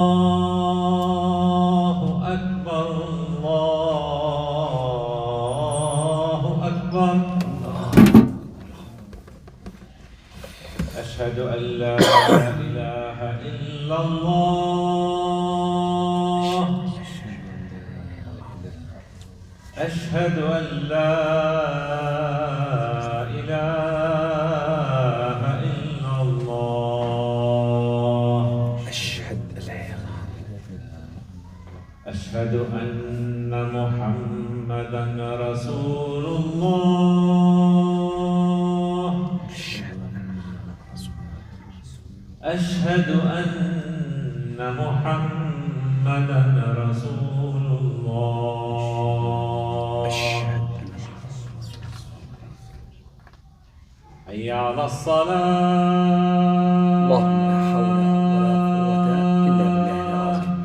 الله أكبر الله أكبر أشهد أن لا إله إلا الله أشهد أن لا إله إلا الله أشهد أن محمدًا رسول الله أشهد أن محمدًا رسول الله حي على الصلاة اللهم لا حول ولا قوة إلا بالله العظيم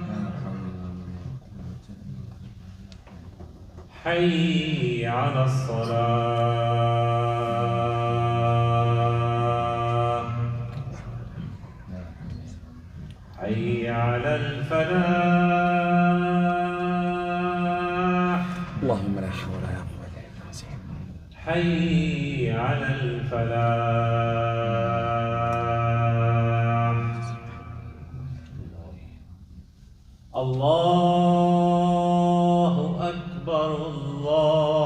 حي على الصلاة حي على الفلاح اللهم لا حول ولا قوة إلا بالله حي على الفلاح الله أكبر الله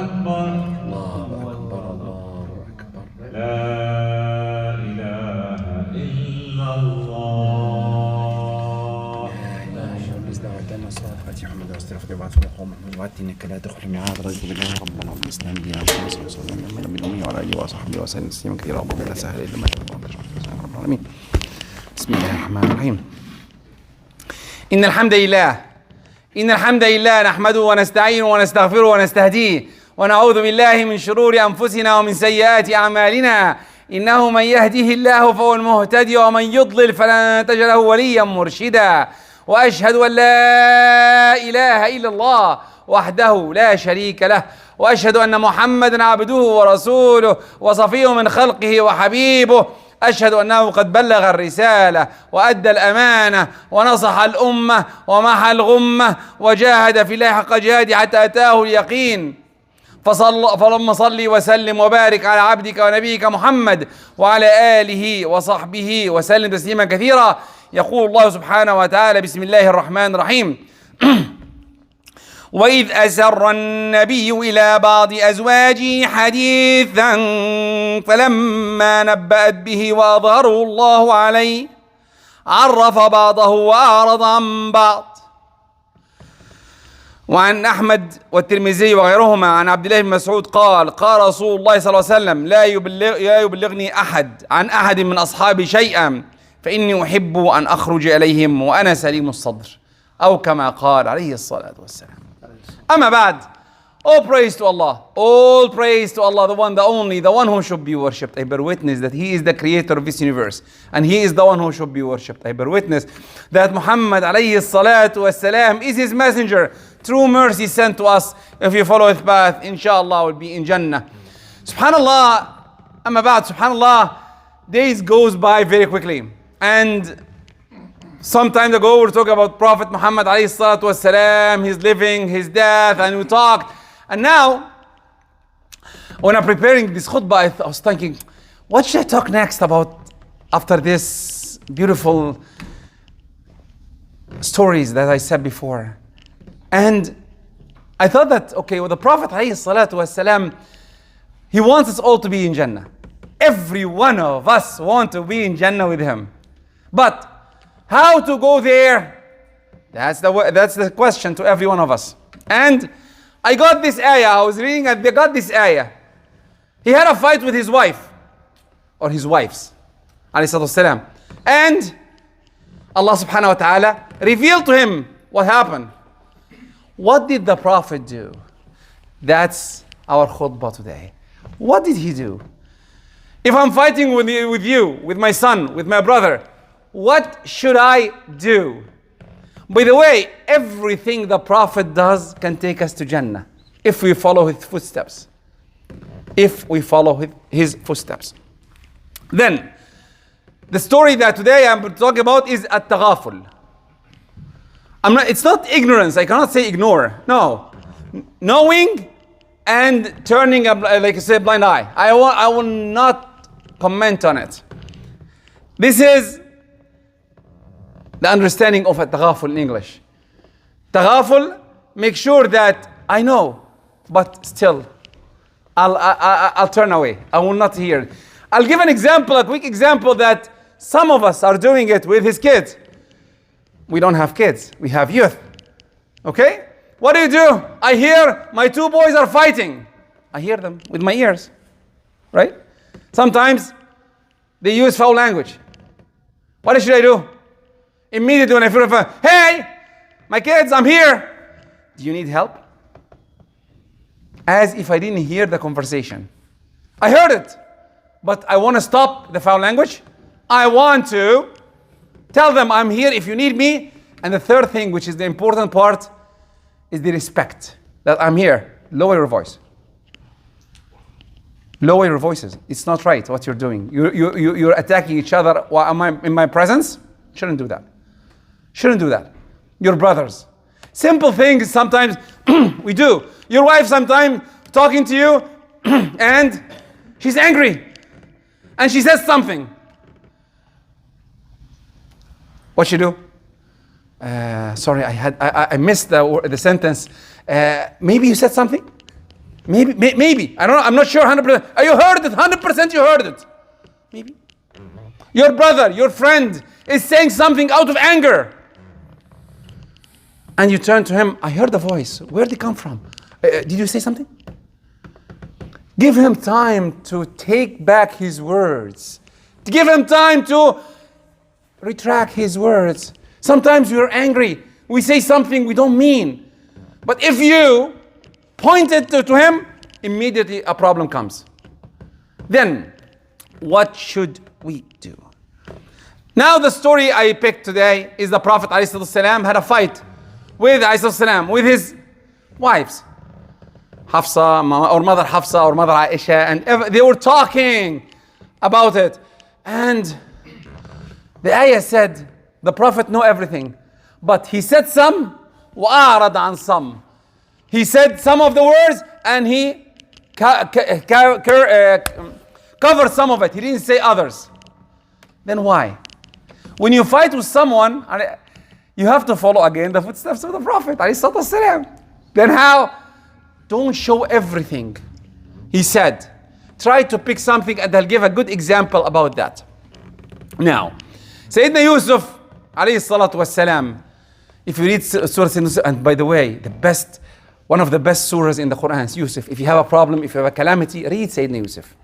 أكبر الله أكبر الله أكبر لا إله إلا الله لا إله إلا الله إذا وعدنا صلاة فاتحة محمد واستغفر وبعث مقام محمد وعدت إنك لا تخلف الميعاد رضيت بالله ربنا والإسلام دينا محمد صلى الله عليه وسلم من الأمي وعلى آله وصحبه وسلم تسليما كثيرا اللهم لا سهل إلا ما جعلته رب العالمين بسم الله الرحمن الرحيم إن الحمد لله نحمده ونستعينه ونستغفره ونستهديه ونعوذ بالله من شرور أنفسنا ومن سيئات أعمالنا إنه من يهده الله فهو المهتدي ومن يضلل فلن تجد له وليا مرشدا وأشهد أن لا إله إلا الله وحده لا شريك له وأشهد أن محمدا عبده ورسوله وصفيه من خلقه وحبيبه أشهد أنه قد بلغ الرسالة وأدى الأمانة ونصح الأمة ومحى الغمة وجاهد في الله حق جهاده حتى أتاه اليقين فلما صل وسلم وبارك على عبدك ونبيك محمد وعلى آله وصحبه وسلم تسليما كثيرا. يقول الله سبحانه وتعالى بسم الله الرحمن الرحيم وإذ أسر النبي إلى بعض أزواجه حديثا فلما نبأت به وأظهره الله عليه عرف بعضه وأعرض عن بعض. وعن أحمد والترمذي وغيرهما عن عبد الله بن مسعود قال قال رسول الله صلى الله عليه وسلم لا يبلغني أحد عن أحد من أصحابي شيئا فإني أحب أن أخرج إليهم وأنا سليم الصدر أو كما قال عليه الصلاة والسلام. أما بعد, all praise to Allah, the one, the only, the one who should be worshipped. I bear witness that He is the creator of this universe and He is the one who should be worshipped. I bear witness that Muhammad alayhi salatu wassalam is His messenger, true mercy sent to us. If you follow His path, inshallah will be in Jannah. Subhanallah, amma ba'd, subhanallah, days goes by very quickly. And some time ago we were talking about Prophet Muhammad alayhi salatu wassalam, his living, his death, and we talked. And now, when I'm preparing this khutbah, I was thinking, what should I talk next about after this beautiful stories that I said before? And I thought that, okay, well, the Prophet alayhi salatu wassalam, he wants us all to be in Jannah. Every one of us want to be in Jannah with him. But how to go there? That's the question to every one of us. And I got this ayah, I was reading and they got this ayah. He had a fight with his wife, or his wives, alayhi salatu wasalam. And Allah subhanahu wa ta'ala revealed to him what happened. What did the Prophet do? That's our khutbah today. What did he do? If I'm fighting with you, with my son, with my brother, what should I do? By the way, everything the Prophet does can take us to Jannah if we follow his footsteps. If we follow his footsteps. Then, The story that today I'm talking about is At-Tagful. It's not ignorance. I cannot say ignore. No. Knowing and turning a, like I said, blind eye. I will not comment on it. This is the understanding of At-Tagful in English. Tagful, make sure that I know, but still, I'll turn away. I will not hear. I'll give an example, a quick example that some of us are doing it with his kids. We don't have kids, we have youth. Okay? What do? I hear my two boys are fighting. I hear them with my ears, right? Sometimes they use foul language. What should I do? Immediately when I feel, hey, my kids, I'm here. Do you need help? As if I didn't hear the conversation. I heard it, but I want to stop the foul language. I want to tell them I'm here if you need me. And the third thing, which is the important part, is the respect that I'm here. Lower your voice. Lower your voices. It's not right what you're doing. You're attacking each other while I'm in my presence. Shouldn't do that. Shouldn't do that. Your brothers. Simple things sometimes we do. Your wife sometimes talking to you and she's angry and she says something. What you do? Sorry, I missed the sentence. Maybe you said something? Maybe. I don't know. I'm not sure 100%. You heard it. 100% you heard it. Maybe. Your brother, your friend is saying something out of anger. And you turn to him. I heard the voice. Where did it come from? Did you say something? Give him time to take back his words. Give him time to retract his words. Sometimes we are angry. We say something we don't mean. But if you point it to him, immediately a problem comes. Then, what should we do? Now the story I picked today is the Prophet ﷺ had a fight with his wives. Hafsa, or Mother Hafsa, or Mother Aisha, and they were talking about it. And the ayah said, the Prophet know everything, but he said some, وَأَعْرَضَ عَنْ some. He said some of the words, and he covered some of it. He didn't say others. Then why? When you fight with someone, you have to follow again the footsteps of the Prophet ﷺ. Then how? Don't show everything. He said, try to pick something, and I'll give a good example about that. Now, Sayyidina Yusuf alayhi salatu wassalam, if you read Surah Yusuf, and by the way, one of the best surahs in the Quran is Yusuf. If you have a problem, if you have a calamity, read Sayyidina Yusuf.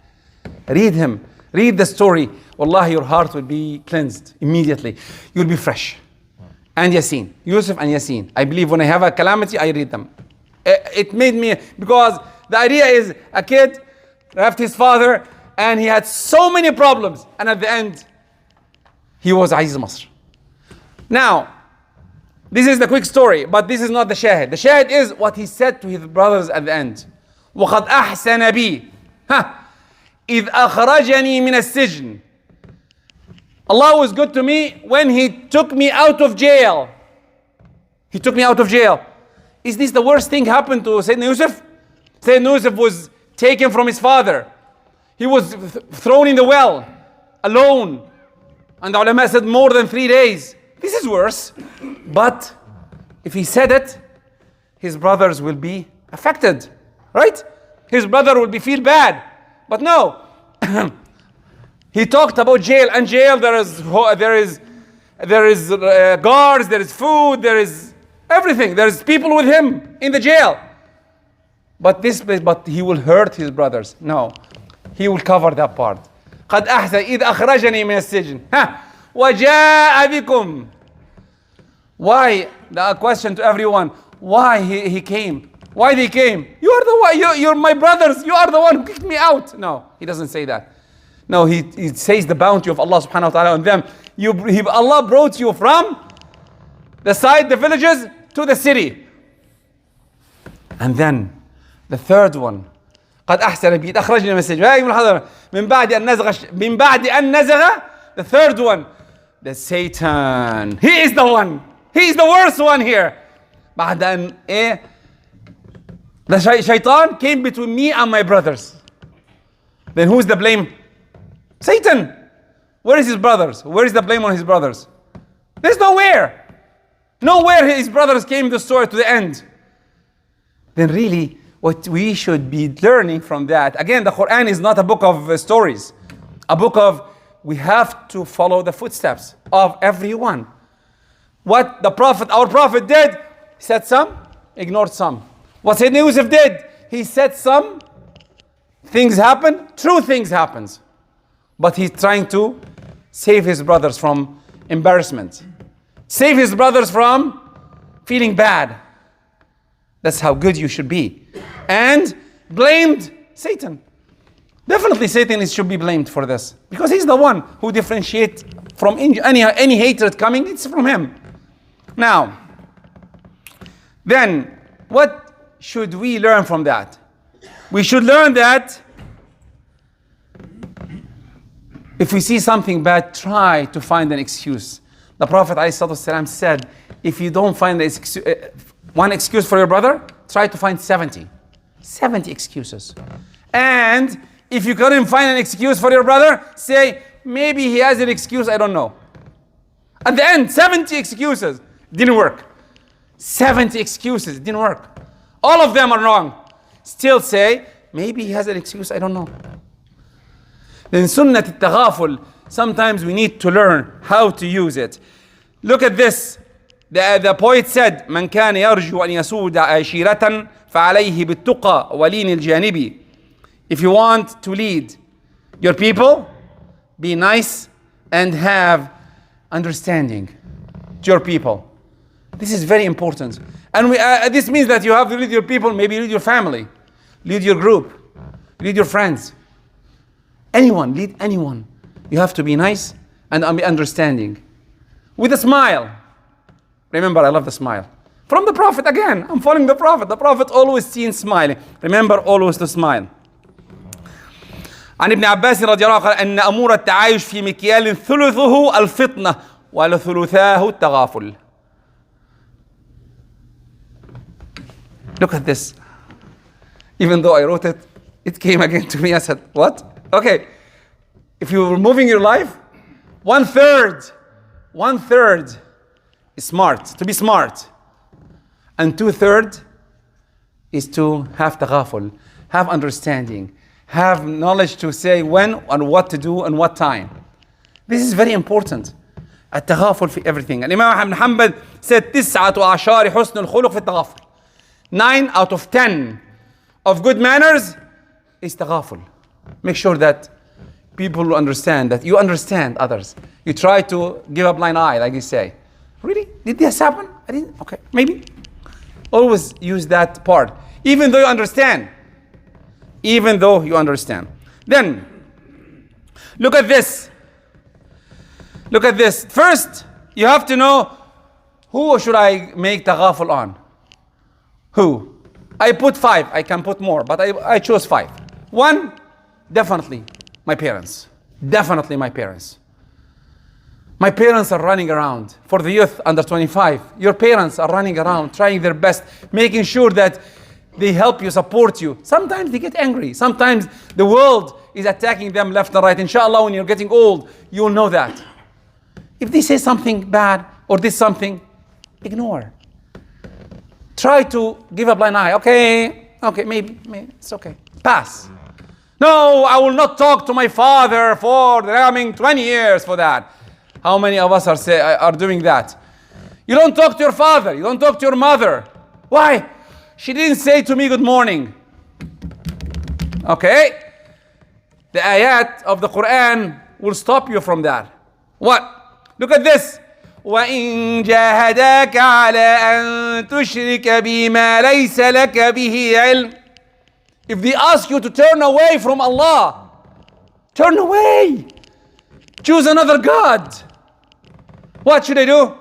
Read him. Read the story. Wallahi, your heart will be cleansed immediately. You'll be fresh. And Yasin. Yusuf and Yasin. I believe when I have a calamity, I read them. It made me, because the idea is a kid left his father and he had so many problems. And at the end, he was Aziz Masr. Now, this is the quick story, but this is not the shahid. The shahid is what he said to his brothers at the end. وَقَدْ أَحْسَنَ بِي إِذْ أَخْرَجَنِي مِنَ السِّجْنِ. Allah was good to me when He took me out of jail. He took me out of jail. Is this the worst thing happened to Sayyidina Yusuf? Sayyidina Yusuf was taken from his father. He was thrown in the well, alone. And the ulama said more than 3 days. This is worse. But if he said it, his brothers will be affected. Right? His brother will feel bad. But no. He talked about jail, and jail there is guards, there is food, there is everything. There is people with him in the jail. But he will hurt his brothers. No, he will cover that part. قد أحسن إذ أخرجني من السجن وجاء بكم. Why? The question to everyone. Why he came? Why they came? You are the one. You're my brothers. You are the one who kicked me out. No, he doesn't say that. No, he says the bounty of Allah subhanahu wa ta'ala on them. Allah brought you from the villages to the city. And then the third one. قد أحسن بي أخرجني من السجن من بعد أن نزغ The third one, the Satan. He is the one. He is the worst one here. بعد أن the shaitan came between me and my brothers. Then who's the blame? Satan. Where is his brothers? Where is the blame on his brothers? There's nowhere. Nowhere his brothers came the story to the end. Then really, what we should be learning from that, again, the Quran is not a book of stories. A book of, we have to follow the footsteps of everyone. What the Prophet, our Prophet did, he said some, ignored some. What Sayyidina Yusuf did, he said some, things happen, true things happens. But he's trying to save his brothers from embarrassment. Save his brothers from feeling bad. That's how good you should be. And blamed Satan. Definitely Satan should be blamed for this. Because he's the one who differentiates from any hatred coming, it's from him. Now, then, what should we learn from that? We should learn that if we see something bad, try to find an excuse. The Prophet ﷺ said, if you don't find one excuse for your brother, try to find 70. 70 excuses. And if you couldn't find an excuse for your brother, say, maybe he has an excuse, I don't know. At the end, 70 excuses. Didn't work. 70 excuses, didn't work. All of them are wrong. Still say, maybe he has an excuse, I don't know. Then Sunnah Al-Tagful, sometimes we need to learn how to use it. Look at this. The poet said, من كان يرجو أن يسود عشيرة فعليه بالتقى ولين الجانب. If you want to lead your people, be nice and have understanding to your people. This is very important. And this means that you have to lead your people, maybe lead your family, lead your group, lead your friends. Anyone, lead anyone. You have to be nice and be understanding. With a smile. Remember, I love the smile. From the Prophet again. I'm following the Prophet. The Prophet always seen smiling. Remember always to smile. عن ابن عباس رضي الله عنه قال أن أمور التعايش في مكيال ثلثه الفطنة وثلثاه التغافل. Look at this. Even though I wrote it, it came again to me. I said, what? Okay. If you were moving your life, one third is smart, to be smart. And 2/3 is to have taghaful, have understanding, have knowledge to say when and what to do and what time. This is very important. التغافل في everything. الإمام أحمد بن حنبل said 19 حسن الخلق في التغافل. 9 out of 10 of good manners is taghaful. Make sure that people will understand, that you understand others. You try to give a blind eye, like you say. Really? Did this happen? I didn't? Okay, maybe. Always use that part. Even though you understand. Even though you understand. Then, look at this. Look at this. First, you have to know, who should I make taghaful on? Who? I put 5. I can put more, but I chose 5. 1, definitely my parents. Definitely my parents. My parents are running around. For the youth under 25, your parents are running around, trying their best, making sure that they help you, support you. Sometimes they get angry. Sometimes the world is attacking them left and right. Inshallah, when you're getting old, you'll know that. If they say something bad or did something, ignore. Try to give a blind eye. Okay, maybe, it's okay. Pass. No, I will not talk to my father for the coming 20 years for that. How many of us are doing that? You don't talk to your father. You don't talk to your mother. Why? She didn't say to me good morning. Okay? The ayat of the Quran will stop you from that. What? Look at this. وَإِن جَاهَدَاكَ عَلَىٰ أَن تُشْرِكَ بِمَا لَيْسَ لَكَ بِهِ عِلْمٍ. If they ask you to turn away from Allah, turn away. Choose another God. What should I do?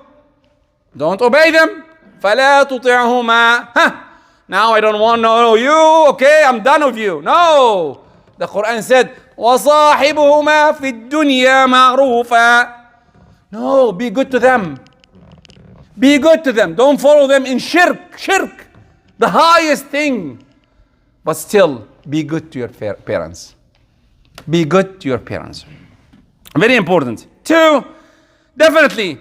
Don't obey them. فَلَا تُطِعْهُمَا. Now I don't want to know you. Okay, I'm done with you. No. The Quran said, وصاحبهما في الدنيا معروفا. No, be good to them. Be good to them. Don't follow them in shirk. Shirk, the highest thing. But still, be good to your parents. Be good to your parents. Very important. 2, definitely,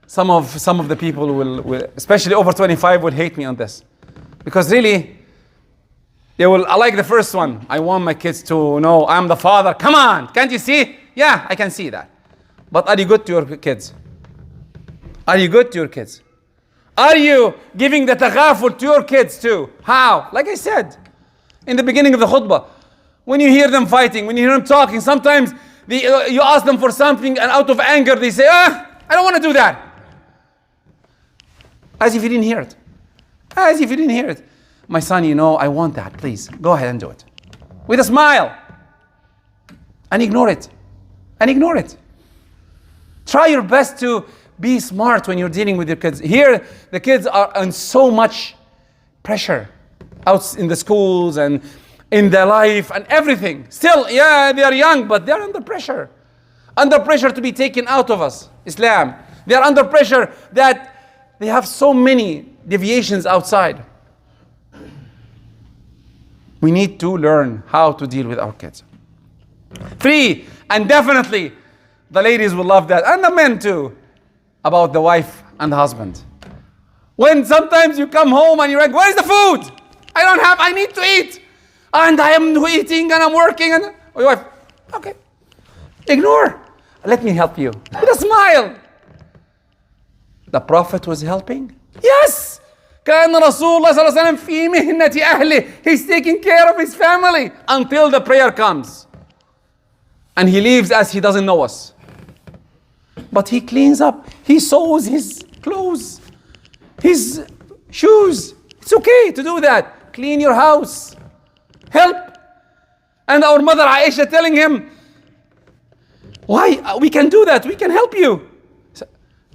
some of the people will, especially over 25, will hate me on this. Because really, they will, I like the first one. I want my kids to know I'm the father. Come on, can't you see? Yeah, I can see that. But are you good to your kids? Are you good to your kids? Are you giving the taghaful to your kids too? How? Like I said in the beginning of the khutbah, when you hear them fighting, when you hear them talking, sometimes you ask them for something and out of anger they say, I don't want to do that. As if you didn't hear it. As if you didn't hear it. My son, I want that. Please, go ahead and do it. With a smile. And ignore it. And ignore it. Try your best to be smart when you're dealing with your kids. Here, the kids are on so much pressure. Out in the schools and in their life and everything. Still, yeah, they are young, but they're under pressure. Under pressure to be taken out of us, Islam. They are under pressure that they have so many deviations outside. We need to learn how to deal with our kids. 3, and definitely the ladies will love that, and the men too, about the wife and the husband. When sometimes you come home and you're like, where's the food? I need to eat. And I am eating and I'm working. And your wife, okay, ignore. Let me help you. With a smile. The Prophet was helping. Yes. كان رسول الله صلى الله عليه وسلم في مهنة أهله. He's taking care of his family until the prayer comes. And he leaves as he doesn't know us. But he cleans up. He sews his clothes, his shoes. It's okay to do that. Clean your house. Help. And our mother Aisha telling him, why? We can do that. We can help you.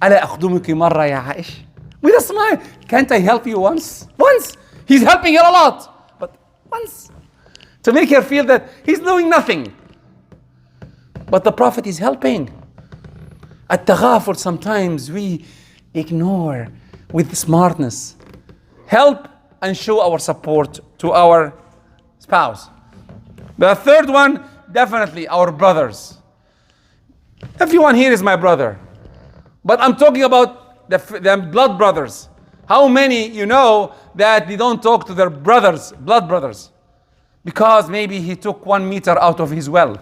ألا أخدمك مرة يا عائشة? With a smile. Can't I help you once? Once. He's helping her a lot. But once. To make her feel that he's doing nothing. But the Prophet is helping. At-taghaful, sometimes we ignore with smartness. Help and show our support to our spouse. The third one, definitely our brothers. Everyone here is my brother. But I'm talking about the blood brothers. How many you know that they don't talk to their brothers, blood brothers? Because maybe he took 1 meter out of his will.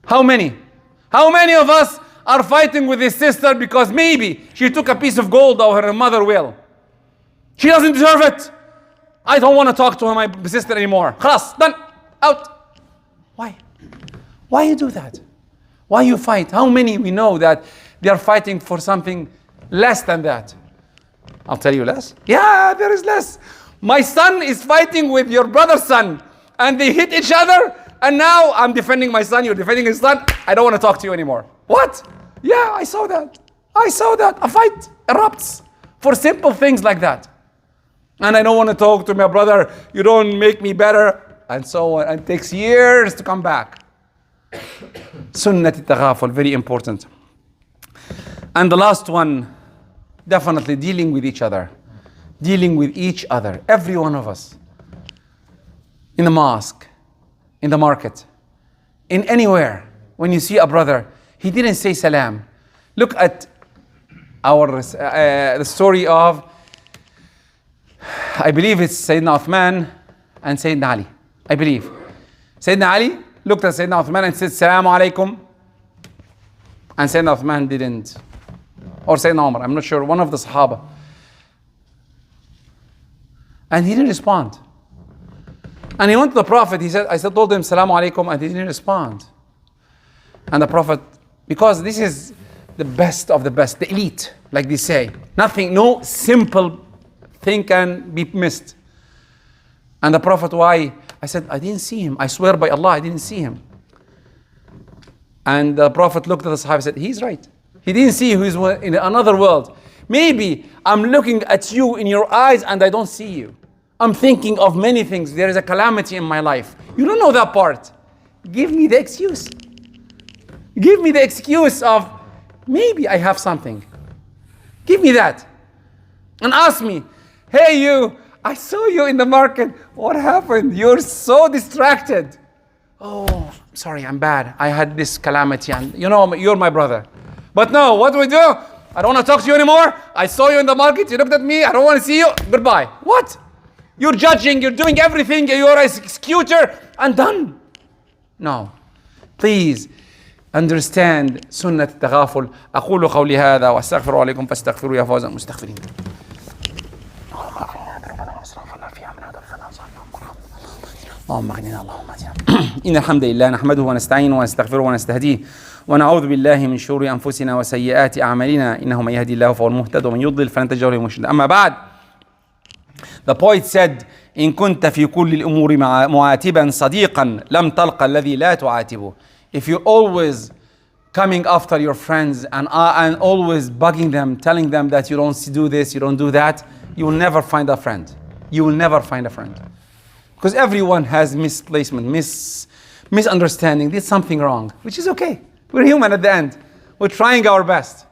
How many? How many of us are fighting with his sister because maybe she took a piece of gold out of her mother will? She doesn't deserve it. I don't want to talk to my sister anymore. خلاص, done, out. Why? Why you do that? Why you fight? How many we know that they are fighting for something less than that? I'll tell you less. Yeah, there is less. My son is fighting with your brother's son and they hit each other, and now I'm defending my son, you're defending his son. I don't want to talk to you anymore. What? Yeah, I saw that. A fight erupts for simple things like that. And I don't want to talk to my brother. You don't make me better. And so on. And it takes years to come back. Sunnah Al-Tagful, very important. And the last one, definitely dealing with each other. Dealing with each other. Every one of us. In the mosque, in the market, in anywhere. When you see a brother, he didn't say salam. Look at the story of, I believe it's Sayyidina Uthman and Sayyidina Ali. I believe. Sayyidina Ali looked at Sayyidina Uthman and said, Salamu alaikum. And Sayyidina Uthman didn't. Or Sayyidina Umar, I'm not sure, one of the Sahaba. And he didn't respond. And he went to the Prophet, I told him, Salamu alaikum, and he didn't respond. And the Prophet, because this is the best of the best, the elite, like they say. Nothing, no simple thing can be missed. And the Prophet, why? I said, I didn't see him. I swear by Allah, I didn't see him. And the Prophet looked at the Sahaba and said, he's right. He didn't see who is in another world. Maybe I'm looking at you in your eyes and I don't see you. I'm thinking of many things. There is a calamity in my life. You don't know that part. Give me the excuse. Give me the excuse of maybe I have something. Give me that. And ask me, hey you, I saw you in the market. What happened? You're so distracted. Oh, sorry, I'm bad. I had this calamity and you know, you're my brother. But no, what do we do? I don't want to talk to you anymore. I saw you in the market. You looked at me. I don't want to see you. Goodbye. What? You're judging. You're doing everything. You're a executor and done. No. Please understand سنة التغافل. أقول قولي هذا وأستغفر عليكم فاستغفروا يا فوز المستغفرين. اللهم اغننا اللهم اهدنا. إن الحمد لله نحمده ونستعينه ونستغفره ونستهديه ونعوذ بالله من شرور أنفسنا وسيئات أعمالنا إنه من يهدي الله فهو المهتد ومن يضلل فلن تجد له مرشدا. أما بعد, the poet said إن كنت في كل الأمور معاتبا صديقا لم تلقى الذي لا تعاتبه. If you're always coming after your friends and always bugging them, telling them that you don't do this, you don't do that, you will never find a friend. You will never find a friend. Because everyone has misplacement, misunderstanding, did something wrong, which is okay. We're human at the end. We're trying our best.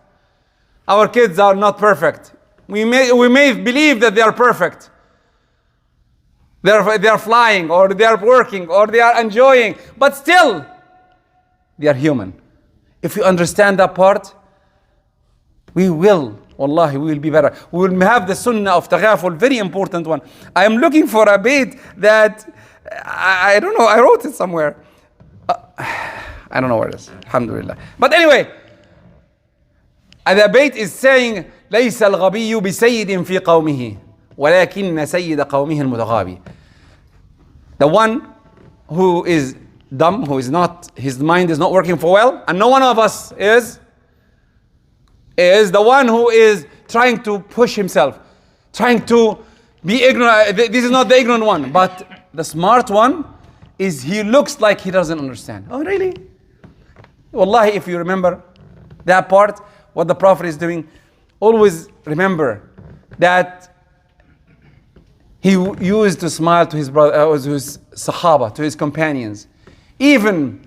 Our kids are not perfect. We may believe that they are perfect. They are flying, or they are working, or they are enjoying, but still, they are human. If you understand that part, we will, wallahi, we will be better. We will have the Sunnah of Tagful, very important one. I am looking for a bait that, I don't know, I wrote it somewhere. I don't know where it is, alhamdulillah. But anyway, the bait is saying, ليس الغبي بسيد في قومه ولكن سيد قومه المتغابي. The one who is dumb, who is not, his mind is not working for well, and no one of us is the one who is trying to push himself, trying to be ignorant. This is not the ignorant one, but the smart one is he looks like he doesn't understand. Oh really? Wallahi, if you remember that part, what the Prophet is doing, always remember that he used to smile to his brother, to his Sahaba, to his companions. Even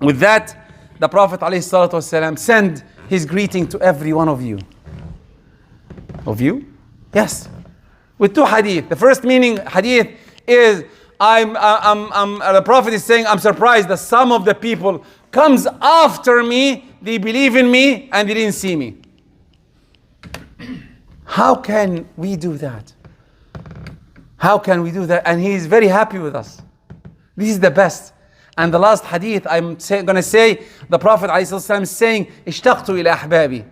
with that, the Prophet ﷺ sent his greeting to every one of you. Of you? Yes. With two hadith. The first meaning hadith is the Prophet is saying, I'm surprised that some of the people comes after me, they believe in me and they didn't see me. How can we do that? How can we do that? And he is very happy with us. This is the best. And the last hadith, I'm going to say, the Prophet ﷺ is saying, اشتقت إلى أحبابي.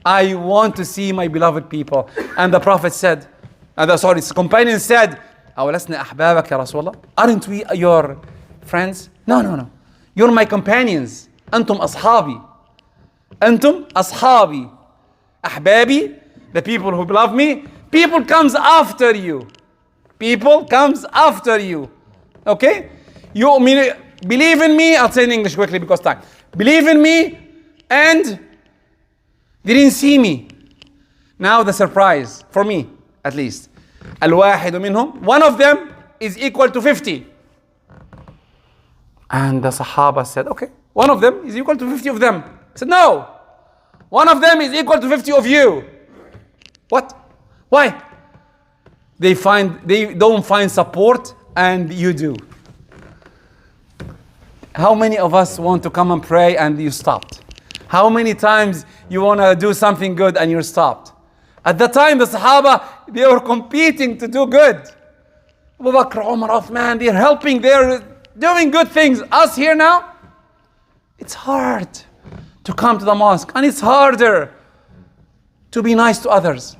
I want to see my beloved people. And the Prophet said, his companion said, أولسنا أحبابك يا رسول الله? Aren't we your friends? No. You're my companions. أنتم أصحابي. أنتم أصحابي. أحبابي, the people who love me. People comes after you. People comes after you. Okay? You mean, believe in me. I'll say in English quickly because time. Believe in me and they didn't see me. Now the surprise, for me at least. الواحد منهم, one of them is equal to 50. And the Sahaba said, okay, one of them is equal to 50 of them. I said, no, one of them is equal to 50 of you. What? Why? They don't find support and you do. How many of us want to come and pray and you stopped? How many times you want to do something good and you're stopped? At the time, the Sahaba, they were competing to do good. Abu Bakr, Umar, Uthman, they're helping, they're doing good things. Us here now, it's hard to come to the mosque and it's harder to be nice to others.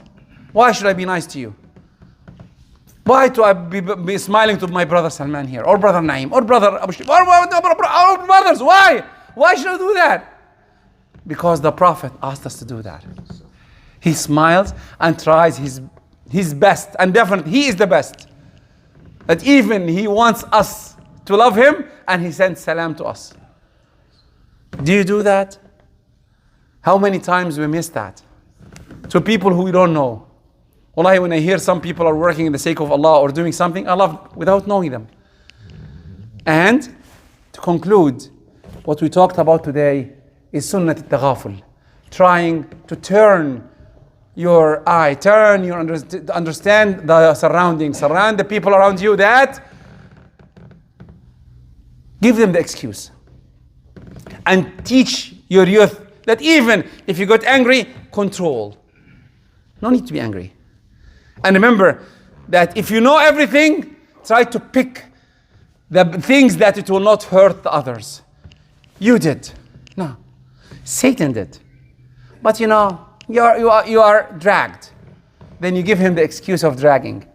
Why should I be nice to you? Why do I be smiling to my brother Salman here, or brother Naim, or brother Abu Shif, or brothers? Why? Why should I do that? Because the Prophet asked us to do that. He smiles and tries his best, and definitely he is the best. That even he wants us to love him, and he sends salam to us. Do you do that? How many times we miss that? To people who we don't know, Wallahi, when I hear some people are working in the sake of Allah or doing something, I love without knowing them. And to conclude, what we talked about today is Sunnah Al-Tagful. Trying to turn your eye, understand the surroundings, surround the people around you that give them the excuse. And teach your youth that even if you got angry, control. No need to be angry. And remember that if you know everything, try to pick the things that it will not hurt the others. You did. No. Satan did. But you know, you are dragged. Then you give him the excuse of dragging.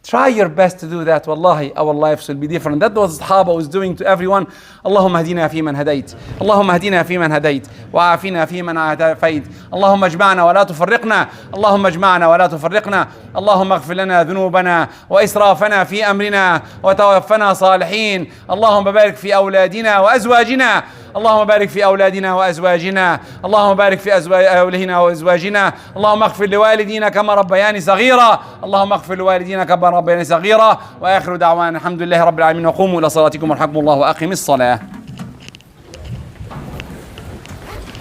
Try your best to do that. Wallahi, our lives will be different. That's what Sahaba was doing to everyone. Allahumma hadina fi man hadayt. Allahumma hadina fi man hadayt. Wa afina fi man afayt. Allahumma ajma'na wa la tufarriqna. Allahumma ajma'na wa la tufarriqna. Allahumma aghfir lana dhunubana wa israfana fi amrina wa tawaffana salihin. Allahumma barik fi awladina wa azwajina. اللهم بارك في أولادنا وأزواجنا اللهم بارك في أولادنا وأزواجنا اللهم اغفر لوالدينا كما ربياني صغيرا اللهم اغفر لوالدينا كما ربياني صغيرا وآخر دعوانا الحمد لله رب العالمين وقوموا إلى صلاتكم ورحمكم الله وأقم الصلاة.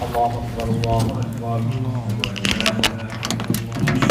الله أكبر الله أكبر.